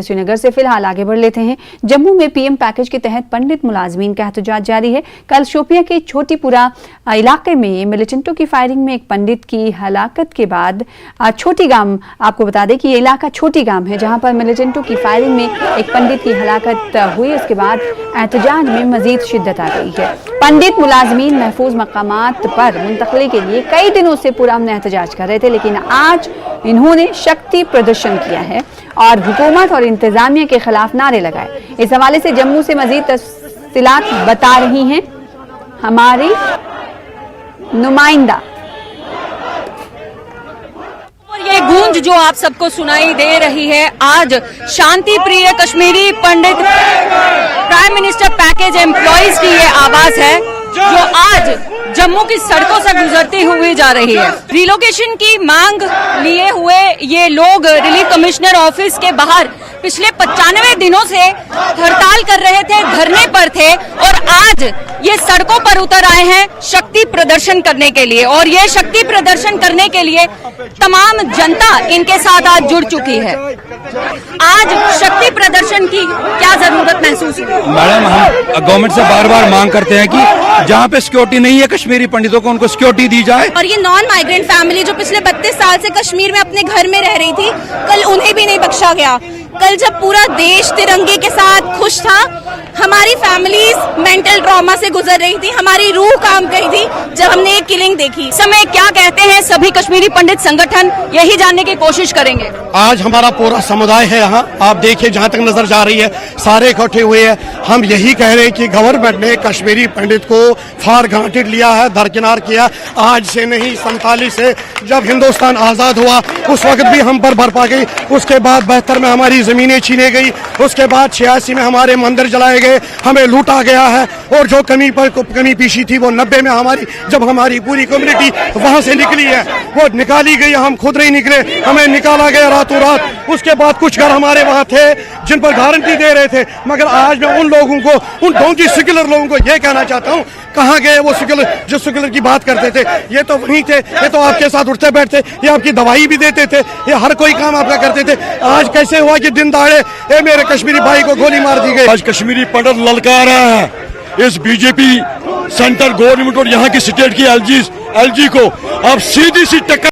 श्रीनगर से फिलहाल आगे बढ़ लेते हैं। जम्मू में पीएम पैकेज के तहत पंडित मुलाजमीन का एहतजाज जारी है। कल शोपियां के छोटीपुरा इलाके में मिलिटेंटों की फायरिंग में एक पंडित की हलाकत के बाद छोटी गांव, आपको बता दें कि ये इलाका छोटी गांव है जहां पर मिलिटेंटों की फायरिंग में एक पंडित की हलाकत हुई। उसके बाद एहतजाज में मजीद शिद्दत आ गई है। पंडित मुलाजमीन महफूज मकामात पर मुंतकली के लिए कई दिनों से पुरअमन एहतजाज कर रहे थे, लेकिन आज इन्होंने शक्ति प्रदर्शन किया है और हुकूमत और इंतजामिया के खिलाफ नारे लगाए। इस हवाले से जम्मू से मजीद तफसीलात बता रही हैं हमारी नुमाइंदा। ये गूंज जो आप सबको सुनाई दे रही है, आज शांति प्रिय कश्मीरी पंडित प्राइम मिनिस्टर पैकेज एम्प्लॉइज की ये आवाज है जो आज जम्मू की सड़कों से गुजरती हुई जा रही है। रिलोकेशन की मांग लिए हुए ये लोग रिलीफ कमिश्नर ऑफिस के बाहर पिछले 95 दिनों से हड़ताल कर रहे थे, धरने पर थे और आज ये सड़कों पर उतर आए हैं शक्ति प्रदर्शन करने के लिए। और ये शक्ति प्रदर्शन करने के लिए तमाम जनता इनके साथ आज जुड़ चुकी है। आज शक्ति प्रदर्शन की क्या जरूरत महसूस हुई? मैडम, हम गवर्नमेंट से बार बार मांग करते हैं कि जहाँ पे सिक्योरिटी नहीं है कश्मीरी पंडितों को, उनको सिक्योरिटी दी जाए। और ये नॉन माइग्रेंट फैमिली जो पिछले 32 साल से कश्मीर में अपने घर में रह रही थी, कल उन्हें भी नहीं बख्शा गया। कल जब पूरा देश तिरंगे के साथ खुश था, हमारी फैमिलीज मेंटल ट्रॉमा से गुजर रही थी, हमारी रूह काम गई थी जब हमने ये किलिंग देखी। समय क्या कहते हैं सभी कश्मीरी पंडित संगठन, यही जानने की कोशिश करेंगे। आज हमारा पूरा समुदाय है यहाँ, आप देखिए जहाँ तक नजर जा रही है, सारे इकट्ठे हुए हैं। हम यही कह रहे हैं कि गवर्नमेंट ने कश्मीरी पंडित को फॉर ग्रांटेड लिया है, दरकिनार किया। आज से नहीं, 47 से जब हिंदुस्तान आजाद हुआ उस वक्त भी हम पर बरपा गई। उसके बाद 72 में हमारी जमीनें छीने गई। उसके बाद 86 में हमारे मंदिर जलाए गए, हमें लूटा गया है। और जो कमी पीछी थी वो 90 में जब हमारी पूरी कम्युनिटी वहां से निकली है, वो निकाली गई। हम खुद नहीं निकले, हमें निकाला गया रातों रात। उसके बाद कुछ घर हमारे वहाँ थे जिन पर गारंटी दे रहे थे, मगर आज मैं उन लोगों को, उन डोंगी सेक्युलर लोगों को ये कहना चाहता हूँ, कहाँ गए वो सेक्युलर जो सेक्युलर की बात करते थे? ये तो वहीं थे, ये तो आपके साथ उठते बैठते, ये आपकी दवाई भी देते थे, ये हर कोई काम आपका करते थे। आज कैसे हुआ कि दिन दहाड़े ये मेरे कश्मीरी भाई को गोली मार दी गई? आज कश्मीरी पंडित ललकार रहा है इस बीजेपी सेंटर गवर्नमेंट और यहाँ की स्टेट की एलजी को। अब सीधी सी टक्कर